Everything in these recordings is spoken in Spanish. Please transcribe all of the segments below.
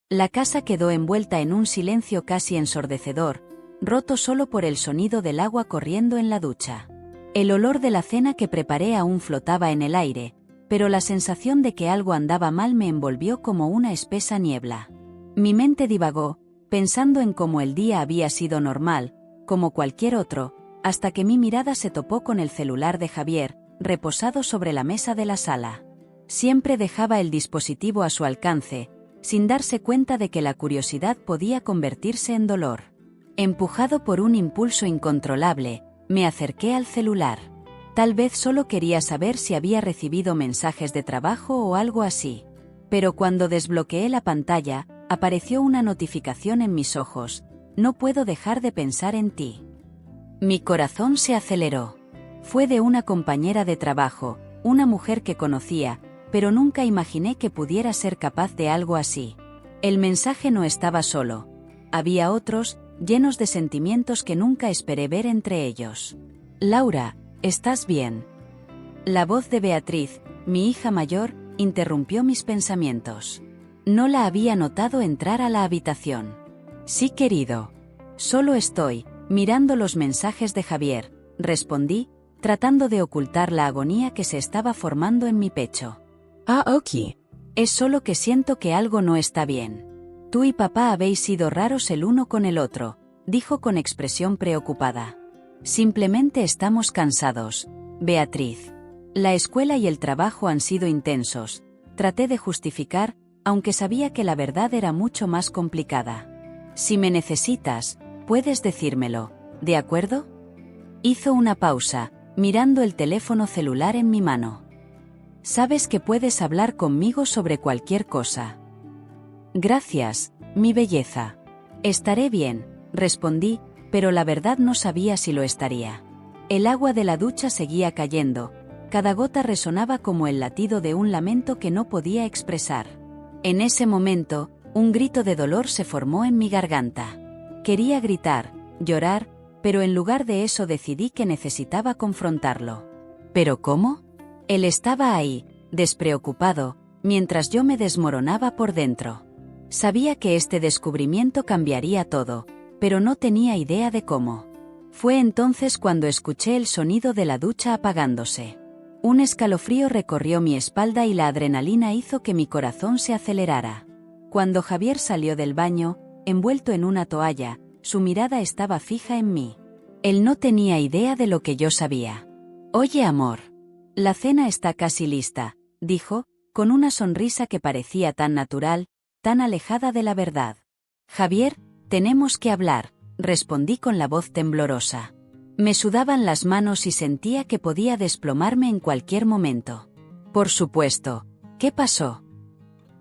La casa quedó envuelta en un silencio casi ensordecedor, roto solo por el sonido del agua corriendo en la ducha. El olor de la cena que preparé aún flotaba en el aire, pero la sensación de que algo andaba mal me envolvió como una espesa niebla. Mi mente divagó, pensando en cómo el día había sido normal, como cualquier otro, hasta que mi mirada se topó con el celular de Javier, reposado sobre la mesa de la sala. Siempre dejaba el dispositivo a su alcance, sin darse cuenta de que la curiosidad podía convertirse en dolor. Empujado por un impulso incontrolable, me acerqué al celular. Tal vez solo quería saber si había recibido mensajes de trabajo o algo así. Pero cuando desbloqueé la pantalla, apareció una notificación en mis ojos. No puedo dejar de pensar en ti. Mi corazón se aceleró. Fue de una compañera de trabajo, una mujer que conocía, pero nunca imaginé que pudiera ser capaz de algo así. El mensaje no estaba solo. Había otros, llenos de sentimientos que nunca esperé ver entre ellos. Laura, ¿estás bien? La voz de Beatriz, mi hija mayor, interrumpió mis pensamientos. No la había notado entrar a la habitación. Sí, querido. Solo estoy mirando los mensajes de Javier, respondí, tratando de ocultar la agonía que se estaba formando en mi pecho. Ah, ok. Es solo que siento que algo no está bien. Tú y papá habéis sido raros el uno con el otro, dijo con expresión preocupada. Simplemente estamos cansados, Beatriz. La escuela y el trabajo han sido intensos. Traté de justificar, aunque sabía que la verdad era mucho más complicada. Si me necesitas, puedes decírmelo, ¿de acuerdo? Hizo una pausa, mirando el teléfono celular en mi mano. Sabes que puedes hablar conmigo sobre cualquier cosa. Gracias, mi belleza. Estaré bien, respondí, pero la verdad no sabía si lo estaría. El agua de la ducha seguía cayendo, cada gota resonaba como el latido de un lamento que no podía expresar. En ese momento, un grito de dolor se formó en mi garganta. Quería gritar, llorar, pero en lugar de eso decidí que necesitaba confrontarlo. ¿Pero cómo? Él estaba ahí, despreocupado, mientras yo me desmoronaba por dentro. Sabía que este descubrimiento cambiaría todo, pero no tenía idea de cómo. Fue entonces cuando escuché el sonido de la ducha apagándose. Un escalofrío recorrió mi espalda y la adrenalina hizo que mi corazón se acelerara. Cuando Javier salió del baño, envuelto en una toalla, su mirada estaba fija en mí. Él no tenía idea de lo que yo sabía. Oye, amor. La cena está casi lista, dijo, con una sonrisa que parecía tan natural, tan alejada de la verdad. Javier, tenemos que hablar, respondí con la voz temblorosa. Me sudaban las manos y sentía que podía desplomarme en cualquier momento. Por supuesto, ¿qué pasó?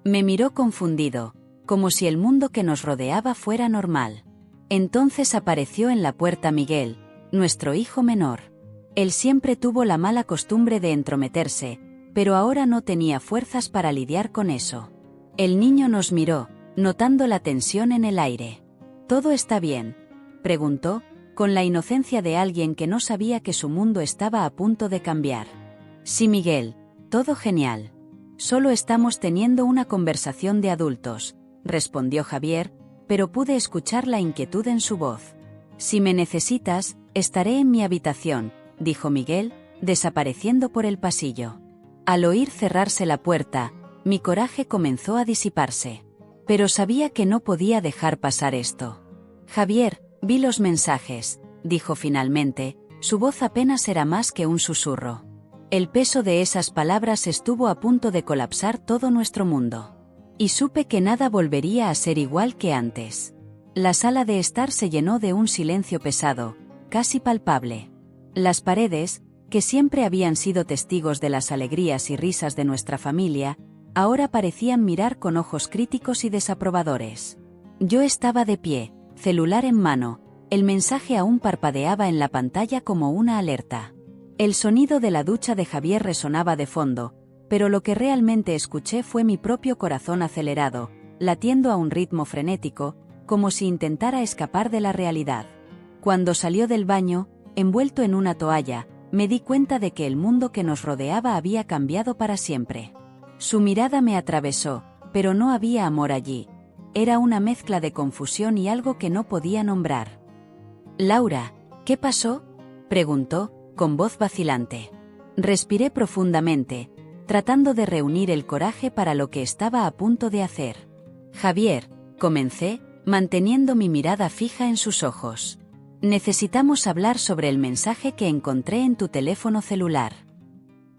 Me miró confundido, como si el mundo que nos rodeaba fuera normal. Entonces apareció en la puerta Miguel, nuestro hijo menor. Él siempre tuvo la mala costumbre de entrometerse, pero ahora no tenía fuerzas para lidiar con eso. El niño nos miró, notando la tensión en el aire. ¿Todo está bien?, preguntó, con la inocencia de alguien que no sabía que su mundo estaba a punto de cambiar. Sí, Miguel, todo genial. Solo estamos teniendo una conversación de adultos, respondió Javier, pero pude escuchar la inquietud en su voz. Si me necesitas, estaré en mi habitación, dijo Miguel, desapareciendo por el pasillo. Al oír cerrarse la puerta, mi coraje comenzó a disiparse. Pero sabía que no podía dejar pasar esto. Javier, vi los mensajes, dijo finalmente, su voz apenas era más que un susurro. El peso de esas palabras estuvo a punto de colapsar todo nuestro mundo. Y supe que nada volvería a ser igual que antes. La sala de estar se llenó de un silencio pesado, casi palpable. Las paredes, que siempre habían sido testigos de las alegrías y risas de nuestra familia, ahora parecían mirar con ojos críticos y desaprobadores. Yo estaba de pie, celular en mano, el mensaje aún parpadeaba en la pantalla como una alerta. El sonido de la ducha de Javier resonaba de fondo, pero lo que realmente escuché fue mi propio corazón acelerado, latiendo a un ritmo frenético, como si intentara escapar de la realidad. Cuando salió del baño, envuelto en una toalla, me di cuenta de que el mundo que nos rodeaba había cambiado para siempre. Su mirada me atravesó, pero no había amor allí. Era una mezcla de confusión y algo que no podía nombrar. «Laura, ¿qué pasó?», preguntó, con voz vacilante. Respiré profundamente, tratando de reunir el coraje para lo que estaba a punto de hacer. «Javier», comencé, manteniendo mi mirada fija en sus ojos. «Necesitamos hablar sobre el mensaje que encontré en tu teléfono celular».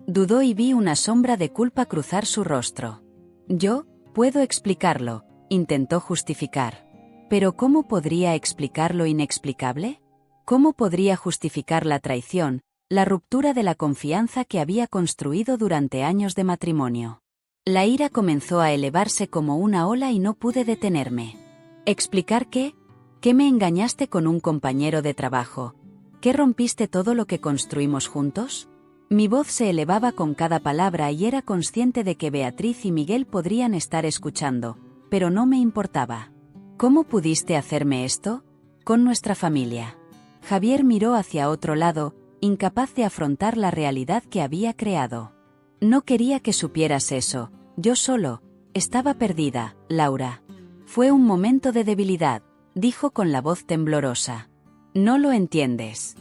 Dudó y vi una sombra de culpa cruzar su rostro. «Yo puedo explicarlo», intentó justificar. «¿Pero cómo podría explicar lo inexplicable? ¿Cómo podría justificar la traición, la ruptura de la confianza que había construido durante años de matrimonio?» La ira comenzó a elevarse como una ola y no pude detenerme. ¿Explicar qué? ¿Que me engañaste con un compañero de trabajo? ¿Que rompiste todo lo que construimos juntos? Mi voz se elevaba con cada palabra y era consciente de que Beatriz y Miguel podrían estar escuchando, pero no me importaba. ¿Cómo pudiste hacerme esto? Con nuestra familia. Javier miró hacia otro lado, incapaz de afrontar la realidad que había creado. No quería que supieras eso, yo solo estaba perdida, Laura. Fue un momento de debilidad, dijo con la voz temblorosa. No lo entiendes.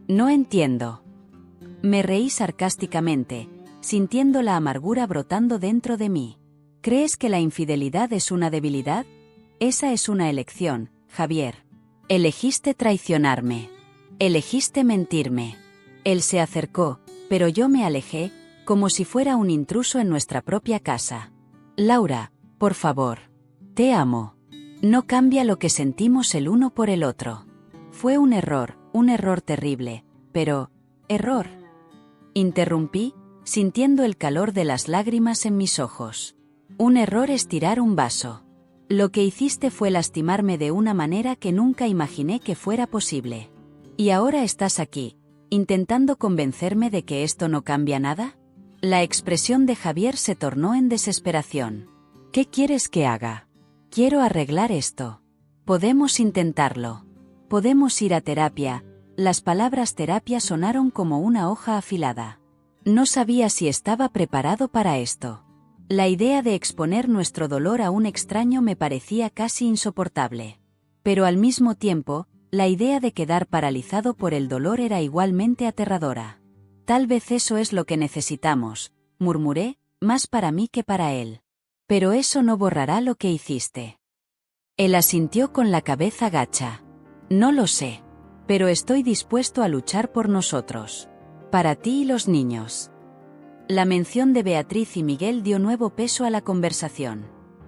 No entiendo. Me reí sarcásticamente, sintiendo la amargura brotando dentro de mí. ¿Crees que la infidelidad es una debilidad? Esa es una elección, Javier. Elegiste traicionarme. Elegiste mentirme. Él se acercó, pero yo me alejé, como si fuera un intruso en nuestra propia casa. Laura, por favor. Te amo. No cambia lo que sentimos el uno por el otro. Fue un error terrible, pero... ¿error? Interrumpí, sintiendo el calor de las lágrimas en mis ojos. Un error es tirar un vaso. Lo que hiciste fue lastimarme de una manera que nunca imaginé que fuera posible. ¿Y ahora estás aquí, intentando convencerme de que esto no cambia nada? La expresión de Javier se tornó en desesperación. ¿Qué quieres que haga? Quiero arreglar esto. Podemos intentarlo. Podemos ir a terapia. Las palabras terapia sonaron como una hoja afilada. No sabía si estaba preparado para esto. La idea de exponer nuestro dolor a un extraño me parecía casi insoportable. Pero al mismo tiempo, la idea de quedar paralizado por el dolor era igualmente aterradora. Tal vez eso es lo que necesitamos, murmuré, más para mí que para él. Pero eso no borrará lo que hiciste. Él asintió con la cabeza gacha. No lo sé. Pero estoy dispuesto a luchar por nosotros. Para ti y los niños. La mención de Beatriz y Miguel dio nuevo peso a la conversación.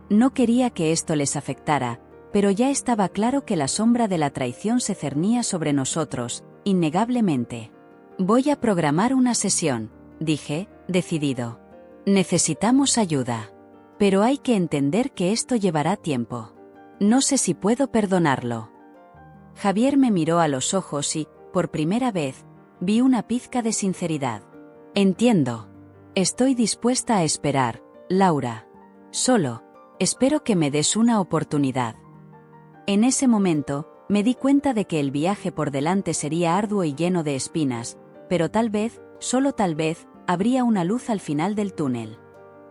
No quería que esto les afectara, pero ya estaba claro que la sombra de la traición se cernía sobre nosotros, innegablemente. Voy a programar una sesión, dije, decidido. Necesitamos ayuda. Pero hay que entender que esto llevará tiempo. No sé si puedo perdonarlo. Javier me miró a los ojos y, por primera vez, vi una pizca de sinceridad. Entiendo. Estoy dispuesta a esperar, Laura. Solo, espero que me des una oportunidad. En ese momento, me di cuenta de que el viaje por delante sería arduo y lleno de espinas, pero tal vez, solo tal vez, habría una luz al final del túnel.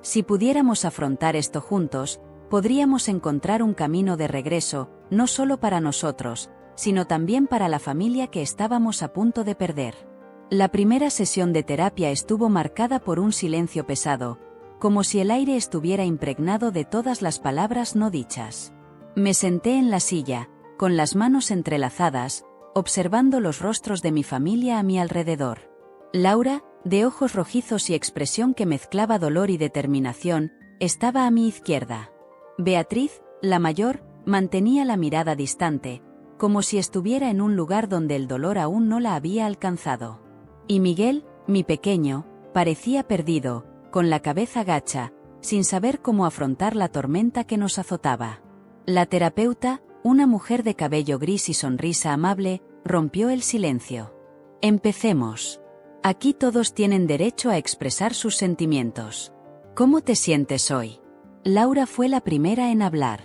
Si pudiéramos afrontar esto juntos, podríamos encontrar un camino de regreso, no solo para nosotros, sino también para la familia que estábamos a punto de perder. La primera sesión de terapia estuvo marcada por un silencio pesado, como si el aire estuviera impregnado de todas las palabras no dichas. Me senté en la silla, con las manos entrelazadas, observando los rostros de mi familia a mi alrededor. Laura, de ojos rojizos y expresión que mezclaba dolor y determinación, estaba a mi izquierda. Beatriz, la mayor, mantenía la mirada distante, como si estuviera en un lugar donde el dolor aún no la había alcanzado. Y Miguel, mi pequeño, parecía perdido, con la cabeza gacha, sin saber cómo afrontar la tormenta que nos azotaba. La terapeuta, una mujer de cabello gris y sonrisa amable, rompió el silencio. Empecemos. Aquí todos tienen derecho a expresar sus sentimientos. ¿Cómo te sientes hoy? Laura fue la primera en hablar.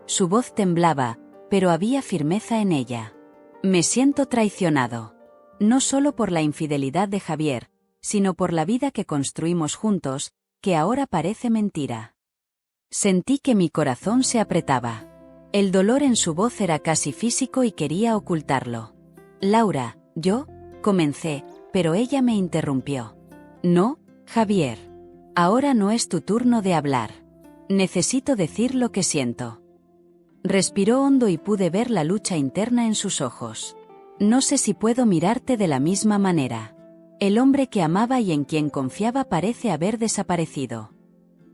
Su voz temblaba, pero había firmeza en ella. Me siento traicionado. No solo por la infidelidad de Javier, sino por la vida que construimos juntos, que ahora parece mentira. Sentí que mi corazón se apretaba. El dolor en su voz era casi físico y quería ocultarlo. Laura, yo, comencé, pero ella me interrumpió. No, Javier. Ahora no es tu turno de hablar. Necesito decir lo que siento. Respiró hondo y pude ver la lucha interna en sus ojos. No sé si puedo mirarte de la misma manera. El hombre que amaba y en quien confiaba parece haber desaparecido.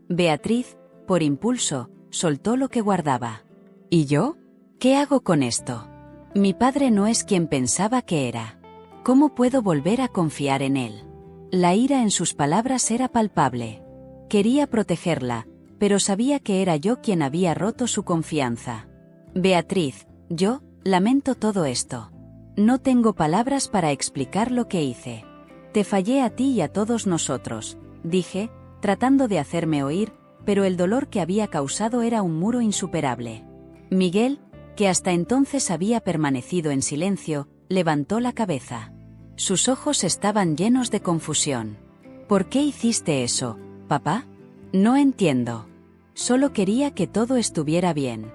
Beatriz, por impulso, soltó lo que guardaba. ¿Y yo? ¿Qué hago con esto? Mi padre no es quien pensaba que era. ¿Cómo puedo volver a confiar en él? La ira en sus palabras era palpable. Quería protegerla, pero sabía que era yo quien había roto su confianza. Beatriz, yo, lamento todo esto. No tengo palabras para explicar lo que hice. Te fallé a ti y a todos nosotros, dije, tratando de hacerme oír, pero el dolor que había causado era un muro insuperable. Miguel, que hasta entonces había permanecido en silencio, levantó la cabeza. Sus ojos estaban llenos de confusión. ¿Por qué hiciste eso, papá? No entiendo. Solo quería que todo estuviera bien.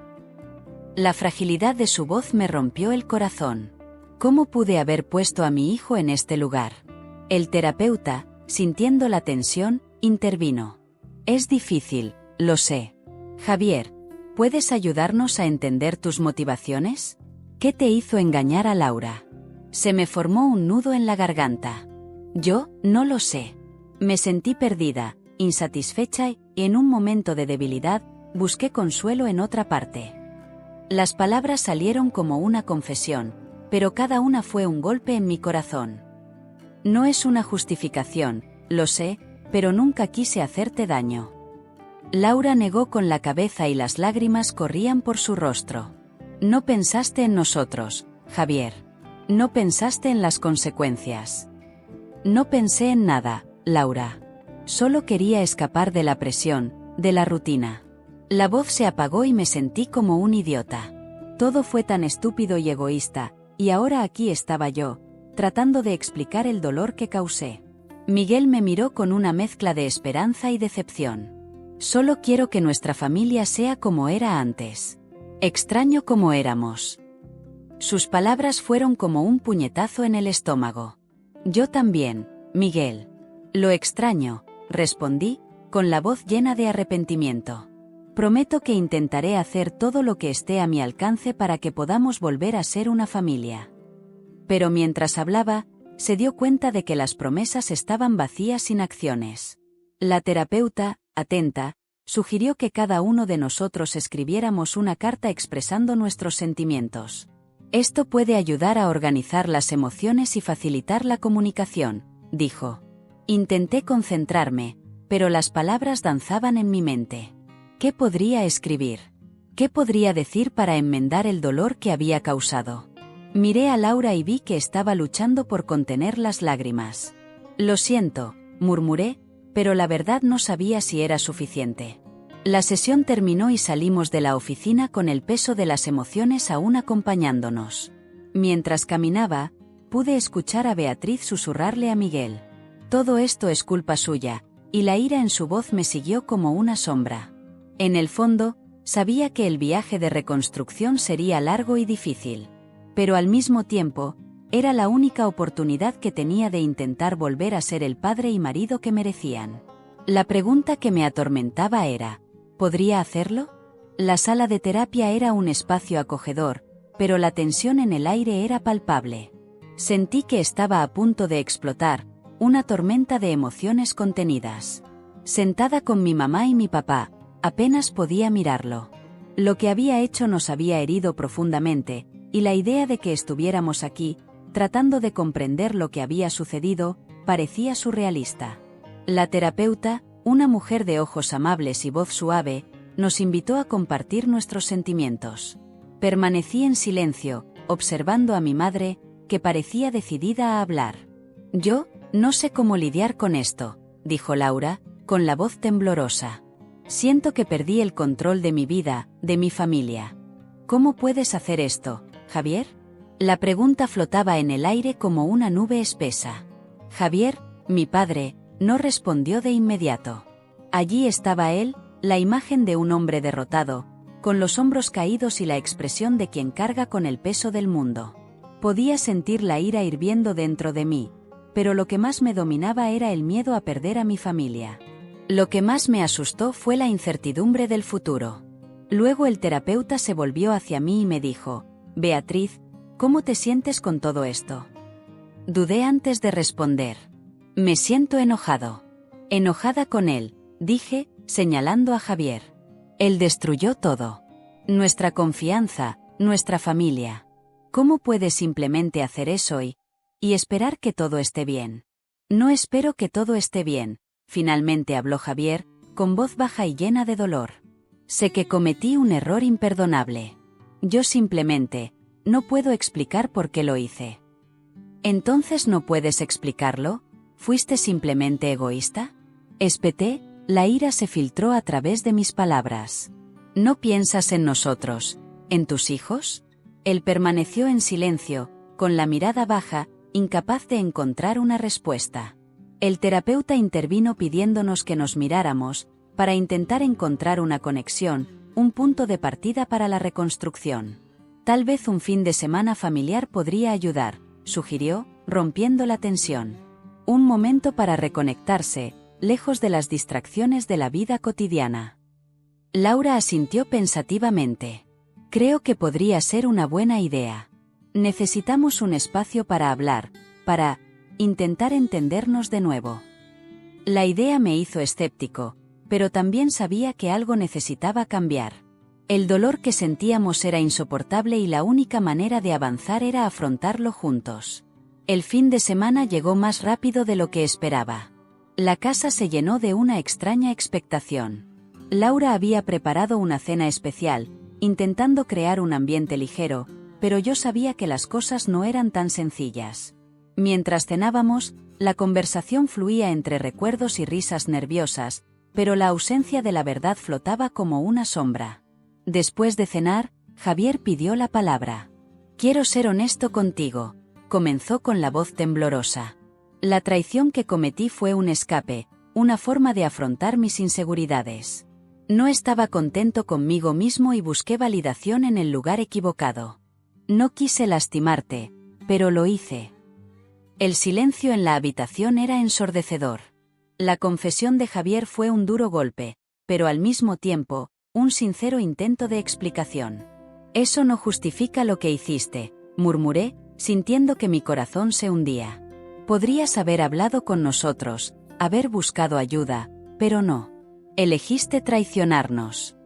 La fragilidad de su voz me rompió el corazón. ¿Cómo pude haber puesto a mi hijo en este lugar? El terapeuta, sintiendo la tensión, intervino. Es difícil, lo sé. Javier, ¿puedes ayudarnos a entender tus motivaciones? ¿Qué te hizo engañar a Laura? Se me formó un nudo en la garganta. Yo, no lo sé. Me sentí perdida, insatisfecha y, en un momento de debilidad, busqué consuelo en otra parte. Las palabras salieron como una confesión, pero cada una fue un golpe en mi corazón. No es una justificación, lo sé, pero nunca quise hacerte daño. Laura negó con la cabeza y las lágrimas corrían por su rostro. No pensaste en nosotros, Javier. No pensaste en las consecuencias. No pensé en nada, Laura. Solo quería escapar de la presión, de la rutina. La voz se apagó y me sentí como un idiota. Todo fue tan estúpido y egoísta, y ahora aquí estaba yo, tratando de explicar el dolor que causé. Miguel me miró con una mezcla de esperanza y decepción. Solo quiero que nuestra familia sea como era antes. Extraño como éramos. Sus palabras fueron como un puñetazo en el estómago. Yo también, Miguel. Lo extraño, respondí, con la voz llena de arrepentimiento. Prometo que intentaré hacer todo lo que esté a mi alcance para que podamos volver a ser una familia. Pero mientras hablaba, se dio cuenta de que las promesas estaban vacías sin acciones. La terapeuta, atenta, sugirió que cada uno de nosotros escribiéramos una carta expresando nuestros sentimientos. Esto puede ayudar a organizar las emociones y facilitar la comunicación, dijo. Intenté concentrarme, pero las palabras danzaban en mi mente. ¿Qué podría escribir? ¿Qué podría decir para enmendar el dolor que había causado? Miré a Laura y vi que estaba luchando por contener las lágrimas. Lo siento, murmuré, pero la verdad no sabía si era suficiente. La sesión terminó y salimos de la oficina con el peso de las emociones aún acompañándonos. Mientras caminaba, pude escuchar a Beatriz susurrarle a Miguel. Todo esto es culpa suya, y la ira en su voz me siguió como una sombra. En el fondo, sabía que el viaje de reconstrucción sería largo y difícil. Pero al mismo tiempo, era la única oportunidad que tenía de intentar volver a ser el padre y marido que merecían. La pregunta que me atormentaba era, ¿podría hacerlo? La sala de terapia era un espacio acogedor, pero la tensión en el aire era palpable. Sentí que estaba a punto de explotar, una tormenta de emociones contenidas. Sentada con mi mamá y mi papá, apenas podía mirarlo. Lo que había hecho nos había herido profundamente, y la idea de que estuviéramos aquí, tratando de comprender lo que había sucedido, parecía surrealista. La terapeuta, una mujer de ojos amables y voz suave, nos invitó a compartir nuestros sentimientos. Permanecí en silencio, observando a mi madre, que parecía decidida a hablar. Yo, no sé cómo lidiar con esto, dijo Laura, con la voz temblorosa. Siento que perdí el control de mi vida, de mi familia. ¿Cómo puedes hacer esto, Javier? La pregunta flotaba en el aire como una nube espesa. Javier, mi padre, no respondió de inmediato. Allí estaba él, la imagen de un hombre derrotado, con los hombros caídos y la expresión de quien carga con el peso del mundo. Podía sentir la ira hirviendo dentro de mí, pero lo que más me dominaba era el miedo a perder a mi familia. Lo que más me asustó fue la incertidumbre del futuro. Luego el terapeuta se volvió hacia mí y me dijo: Beatriz, ¿cómo te sientes con todo esto? Dudé antes de responder. Me siento enojado. Enojada con él, dije, señalando a Javier. Él destruyó todo. Nuestra confianza, nuestra familia. ¿Cómo puedes simplemente hacer eso y esperar que todo esté bien? No espero que todo esté bien, finalmente habló Javier, con voz baja y llena de dolor. Sé que cometí un error imperdonable. Yo simplemente no puedo explicar por qué lo hice. ¿Entonces no puedes explicarlo? ¿Fuiste simplemente egoísta? Espeté, la ira se filtró a través de mis palabras. ¿No piensas en nosotros, en tus hijos? Él permaneció en silencio, con la mirada baja, incapaz de encontrar una respuesta. El terapeuta intervino pidiéndonos que nos miráramos, para intentar encontrar una conexión, un punto de partida para la reconstrucción. Tal vez un fin de semana familiar podría ayudar, sugirió, rompiendo la tensión. Un momento para reconectarse, lejos de las distracciones de la vida cotidiana. Laura asintió pensativamente. Creo que podría ser una buena idea. Necesitamos un espacio para hablar, para intentar entendernos de nuevo. La idea me hizo escéptico, pero también sabía que algo necesitaba cambiar. El dolor que sentíamos era insoportable y la única manera de avanzar era afrontarlo juntos. El fin de semana llegó más rápido de lo que esperaba. La casa se llenó de una extraña expectación. Laura había preparado una cena especial, intentando crear un ambiente ligero, pero yo sabía que las cosas no eran tan sencillas. Mientras cenábamos, la conversación fluía entre recuerdos y risas nerviosas, pero la ausencia de la verdad flotaba como una sombra. Después de cenar, Javier pidió la palabra. Quiero ser honesto contigo, comenzó con la voz temblorosa. La traición que cometí fue un escape, una forma de afrontar mis inseguridades. No estaba contento conmigo mismo y busqué validación en el lugar equivocado. No quise lastimarte, pero lo hice. El silencio en la habitación era ensordecedor. La confesión de Javier fue un duro golpe, pero al mismo tiempo, un sincero intento de explicación. Eso no justifica lo que hiciste, murmuré, sintiendo que mi corazón se hundía. Podrías haber hablado con nosotros, haber buscado ayuda, pero no. Elegiste traicionarnos.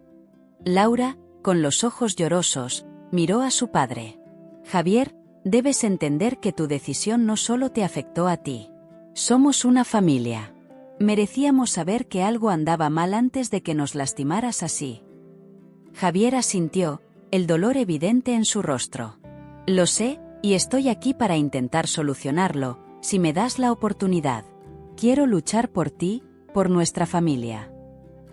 Laura, con los ojos llorosos, miró a su padre. Javier, debes entender que tu decisión no solo te afectó a ti. Somos una familia. Merecíamos saber que algo andaba mal antes de que nos lastimaras así. Javier asintió, el dolor evidente en su rostro. Lo sé, y estoy aquí para intentar solucionarlo, si me das la oportunidad. Quiero luchar por ti, por nuestra familia.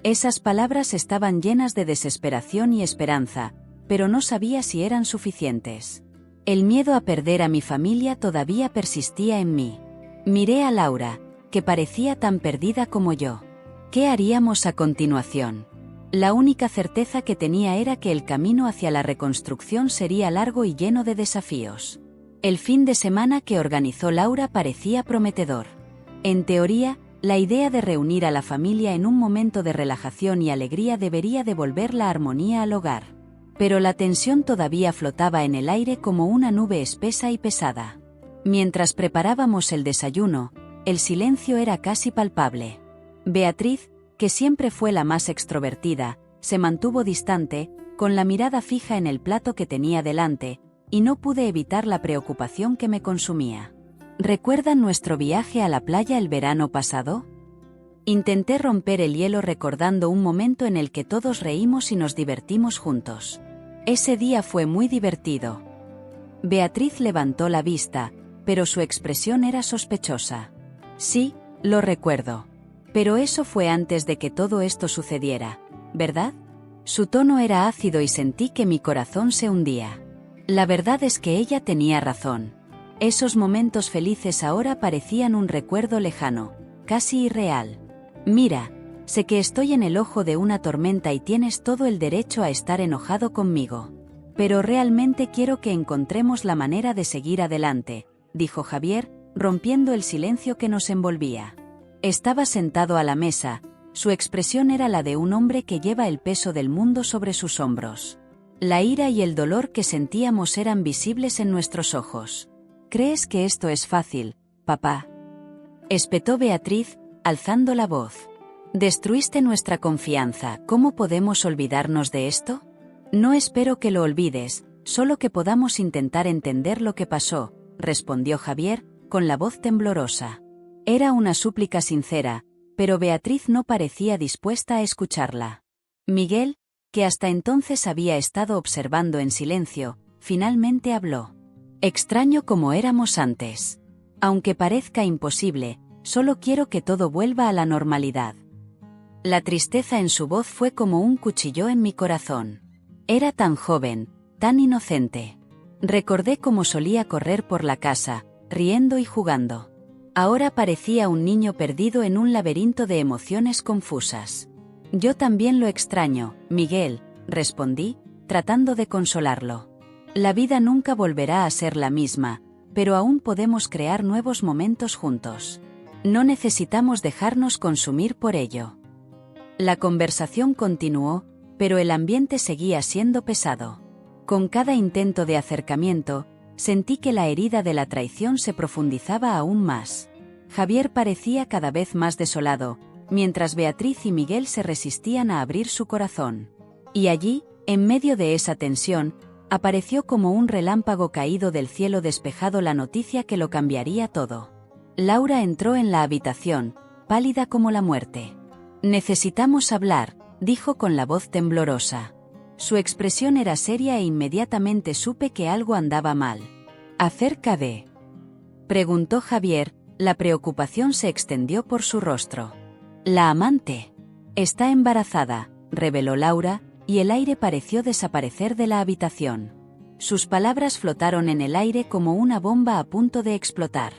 Esas palabras estaban llenas de desesperación y esperanza, pero no sabía si eran suficientes. El miedo a perder a mi familia todavía persistía en mí. Miré a Laura, que parecía tan perdida como yo. ¿Qué haríamos a continuación? La única certeza que tenía era que el camino hacia la reconstrucción sería largo y lleno de desafíos. El fin de semana que organizó Laura parecía prometedor. En teoría, la idea de reunir a la familia en un momento de relajación y alegría debería devolver la armonía al hogar. Pero la tensión todavía flotaba en el aire como una nube espesa y pesada. Mientras preparábamos el desayuno, el silencio era casi palpable. Beatriz, que siempre fue la más extrovertida, se mantuvo distante, con la mirada fija en el plato que tenía delante, y no pude evitar la preocupación que me consumía. ¿Recuerdan nuestro viaje a la playa el verano pasado? Intenté romper el hielo recordando un momento en el que todos reímos y nos divertimos juntos. Ese día fue muy divertido. Beatriz levantó la vista, pero su expresión era sospechosa. Sí, lo recuerdo. Pero eso fue antes de que todo esto sucediera, ¿verdad? Su tono era ácido y sentí que mi corazón se hundía. La verdad es que ella tenía razón. Esos momentos felices ahora parecían un recuerdo lejano, casi irreal. Mira, Sé que estoy en el ojo de una tormenta y tienes todo el derecho a estar enojado conmigo. Pero realmente quiero que encontremos la manera de seguir adelante, dijo Javier, rompiendo el silencio que nos envolvía. Estaba sentado a la mesa, su expresión era la de un hombre que lleva el peso del mundo sobre sus hombros. La ira y el dolor que sentíamos eran visibles en nuestros ojos. ¿Crees que esto es fácil, papá?, espetó Beatriz, alzando la voz. Destruiste nuestra confianza, ¿cómo podemos olvidarnos de esto? No espero que lo olvides, solo que podamos intentar entender lo que pasó, respondió Javier, con la voz temblorosa. Era una súplica sincera, pero Beatriz no parecía dispuesta a escucharla. Miguel, que hasta entonces había estado observando en silencio, finalmente habló. Extraño como éramos antes. Aunque parezca imposible, solo quiero que todo vuelva a la normalidad. La tristeza en su voz fue como un cuchillo en mi corazón. Era tan joven, tan inocente. Recordé cómo solía correr por la casa, riendo y jugando. Ahora parecía un niño perdido en un laberinto de emociones confusas. Yo también lo extraño, Miguel, respondí, tratando de consolarlo. La vida nunca volverá a ser la misma, pero aún podemos crear nuevos momentos juntos. No necesitamos dejarnos consumir por ello. La conversación continuó, pero el ambiente seguía siendo pesado. Con cada intento de acercamiento, sentí que la herida de la traición se profundizaba aún más. Javier parecía cada vez más desolado, mientras Beatriz y Miguel se resistían a abrir su corazón. Y allí, en medio de esa tensión, apareció como un relámpago caído del cielo despejado la noticia que lo cambiaría todo. Laura entró en la habitación, pálida como la muerte. Necesitamos hablar, dijo con la voz temblorosa. Su expresión era seria e inmediatamente supe que algo andaba mal. ¿Acerca de?, preguntó Javier, la preocupación se extendió por su rostro. La amante. Está embarazada, reveló Laura, y el aire pareció desaparecer de la habitación. Sus palabras flotaron en el aire como una bomba a punto de explotar.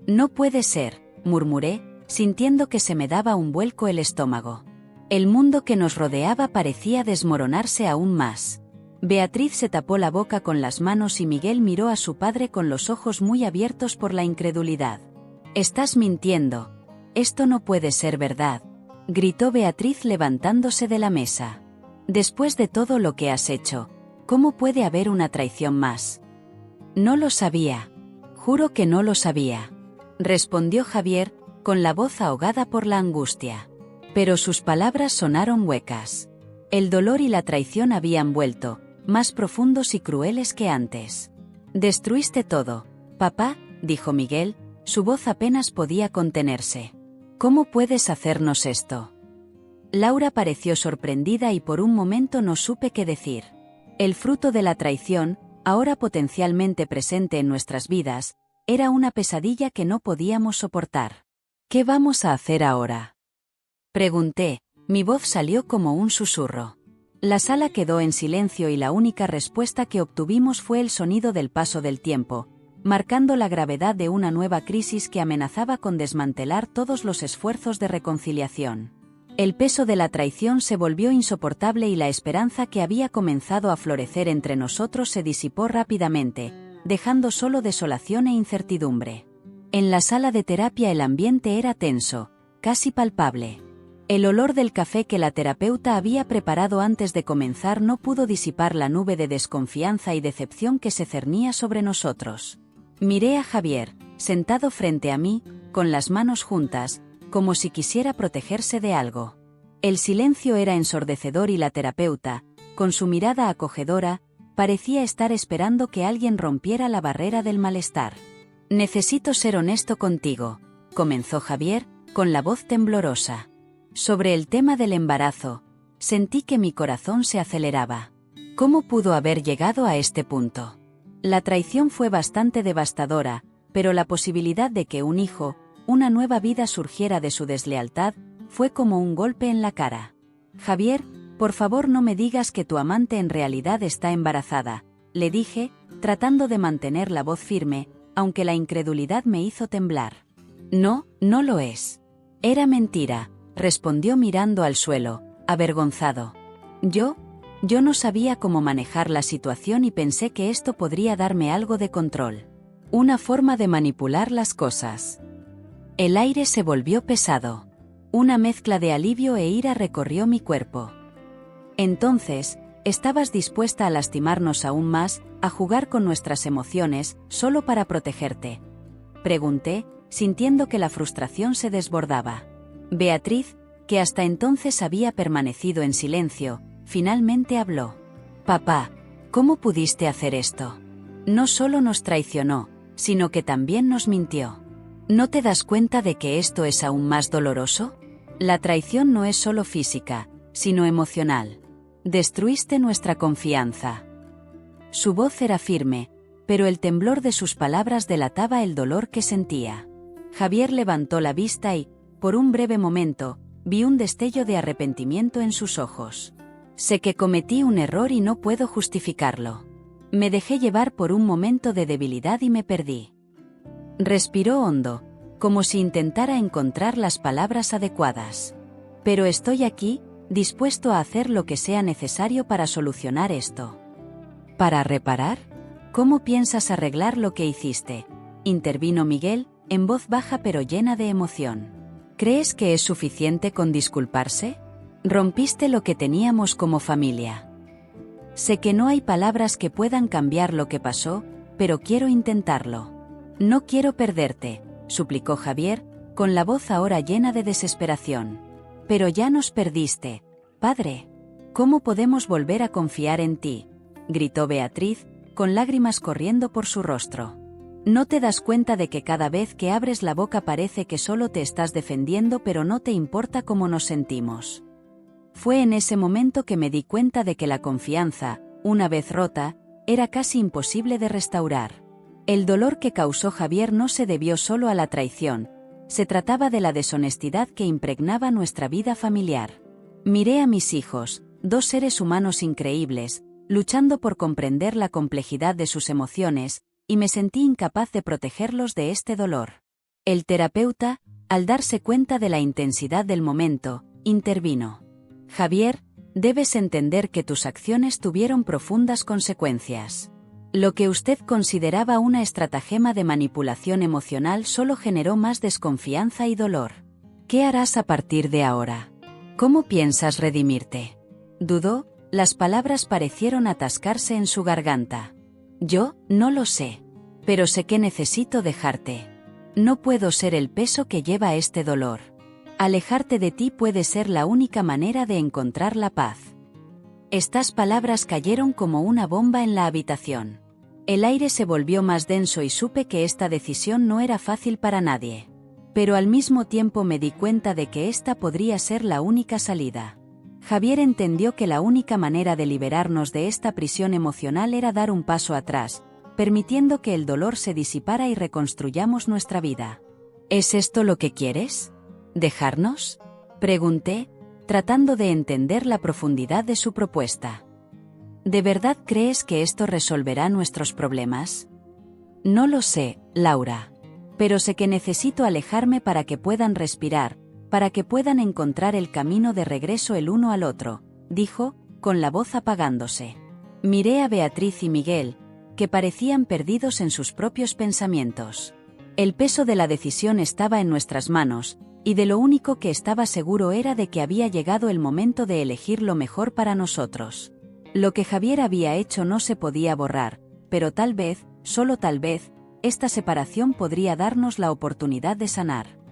No puede ser, murmuré, sintiendo que se me daba un vuelco el estómago. El mundo que nos rodeaba parecía desmoronarse aún más. Beatriz se tapó la boca con las manos y Miguel miró a su padre con los ojos muy abiertos por la incredulidad. «Estás mintiendo. Esto no puede ser verdad», gritó Beatriz levantándose de la mesa. «Después de todo lo que has hecho, ¿cómo puede haber una traición más?» «No lo sabía. Juro que no lo sabía», respondió Javier, con la voz ahogada por la angustia. Pero sus palabras sonaron huecas. El dolor y la traición habían vuelto, más profundos y crueles que antes. «Destruiste todo, papá», dijo Miguel, su voz apenas podía contenerse. «¿Cómo puedes hacernos esto?». Laura pareció sorprendida y por un momento no supe qué decir. El fruto de la traición, ahora potencialmente presente en nuestras vidas, era una pesadilla que no podíamos soportar. «¿Qué vamos a hacer ahora?», pregunté, mi voz salió como un susurro. La sala quedó en silencio y la única respuesta que obtuvimos fue el sonido del paso del tiempo, marcando la gravedad de una nueva crisis que amenazaba con desmantelar todos los esfuerzos de reconciliación. El peso de la traición se volvió insoportable y la esperanza que había comenzado a florecer entre nosotros se disipó rápidamente, dejando solo desolación e incertidumbre. En la sala de terapia el ambiente era tenso, casi palpable. El olor del café que la terapeuta había preparado antes de comenzar no pudo disipar la nube de desconfianza y decepción que se cernía sobre nosotros. Miré a Javier, sentado frente a mí, con las manos juntas, como si quisiera protegerse de algo. El silencio era ensordecedor y la terapeuta, con su mirada acogedora, parecía estar esperando que alguien rompiera la barrera del malestar. «Necesito ser honesto contigo», comenzó Javier, con la voz temblorosa. «Sobre el tema del embarazo, sentí que mi corazón se aceleraba. ¿Cómo pudo haber llegado a este punto? La traición fue bastante devastadora, pero la posibilidad de que un hijo, una nueva vida surgiera de su deslealtad, fue como un golpe en la cara. Javier, por favor no me digas que tu amante en realidad está embarazada», le dije, tratando de mantener la voz firme, aunque la incredulidad me hizo temblar. «No, no lo es. Era mentira», respondió mirando al suelo, avergonzado. Yo no sabía cómo manejar la situación y pensé que esto podría darme algo de control. Una forma de manipular las cosas. El aire se volvió pesado. Una mezcla de alivio e ira recorrió mi cuerpo. Entonces, ¿estabas dispuesta a lastimarnos aún más, a jugar con nuestras emociones, solo para protegerte? Pregunté, sintiendo que la frustración se desbordaba. Beatriz, que hasta entonces había permanecido en silencio, finalmente habló. Papá, ¿cómo pudiste hacer esto? No solo nos traicionó, sino que también nos mintió. ¿No te das cuenta de que esto es aún más doloroso? La traición no es solo física, sino emocional. Destruiste nuestra confianza. Su voz era firme, pero el temblor de sus palabras delataba el dolor que sentía. Javier levantó la vista y, por un breve momento, vi un destello de arrepentimiento en sus ojos. Sé que cometí un error y no puedo justificarlo. Me dejé llevar por un momento de debilidad y me perdí. Respiró hondo, como si intentara encontrar las palabras adecuadas. Pero estoy aquí, dispuesto a hacer lo que sea necesario para solucionar esto. ¿Para reparar? ¿Cómo piensas arreglar lo que hiciste? Intervino Miguel, en voz baja pero llena de emoción. ¿Crees que es suficiente con disculparse? Rompiste lo que teníamos como familia. Sé que no hay palabras que puedan cambiar lo que pasó, pero quiero intentarlo. No quiero perderte, suplicó Javier, con la voz ahora llena de desesperación. Pero ya nos perdiste, padre. ¿Cómo podemos volver a confiar en ti? Gritó Beatriz, con lágrimas corriendo por su rostro. ¿No te das cuenta de que cada vez que abres la boca parece que solo te estás defendiendo pero no te importa cómo nos sentimos? Fue en ese momento que me di cuenta de que la confianza, una vez rota, era casi imposible de restaurar. El dolor que causó Javier no se debió solo a la traición, se trataba de la deshonestidad que impregnaba nuestra vida familiar. Miré a mis hijos, dos seres humanos increíbles, luchando por comprender la complejidad de sus emociones, y me sentí incapaz de protegerlos de este dolor. El terapeuta, al darse cuenta de la intensidad del momento, intervino. Javier, debes entender que tus acciones tuvieron profundas consecuencias. Lo que usted consideraba una estratagema de manipulación emocional solo generó más desconfianza y dolor. ¿Qué harás a partir de ahora? ¿Cómo piensas redimirte? Dudó, las palabras parecieron atascarse en su garganta. Yo, no lo sé. Pero sé que necesito dejarte. No puedo ser el peso que lleva este dolor. Alejarte de ti puede ser la única manera de encontrar la paz. Estas palabras cayeron como una bomba en la habitación. El aire se volvió más denso y supe que esta decisión no era fácil para nadie. Pero al mismo tiempo me di cuenta de que esta podría ser la única salida. Javier entendió que la única manera de liberarnos de esta prisión emocional era dar un paso atrás, permitiendo que el dolor se disipara y reconstruyamos nuestra vida. ¿Es esto lo que quieres? ¿Dejarnos? Pregunté, tratando de entender la profundidad de su propuesta. ¿De verdad crees que esto resolverá nuestros problemas? No lo sé, Laura. Pero sé que necesito alejarme para que puedan respirar, para que puedan encontrar el camino de regreso el uno al otro, dijo, con la voz apagándose. Miré a Beatriz y Miguel, que parecían perdidos en sus propios pensamientos. El peso de la decisión estaba en nuestras manos, y de lo único que estaba seguro era de que había llegado el momento de elegir lo mejor para nosotros. Lo que Javier había hecho no se podía borrar, pero tal vez, solo tal vez, esta separación podría darnos la oportunidad de sanar.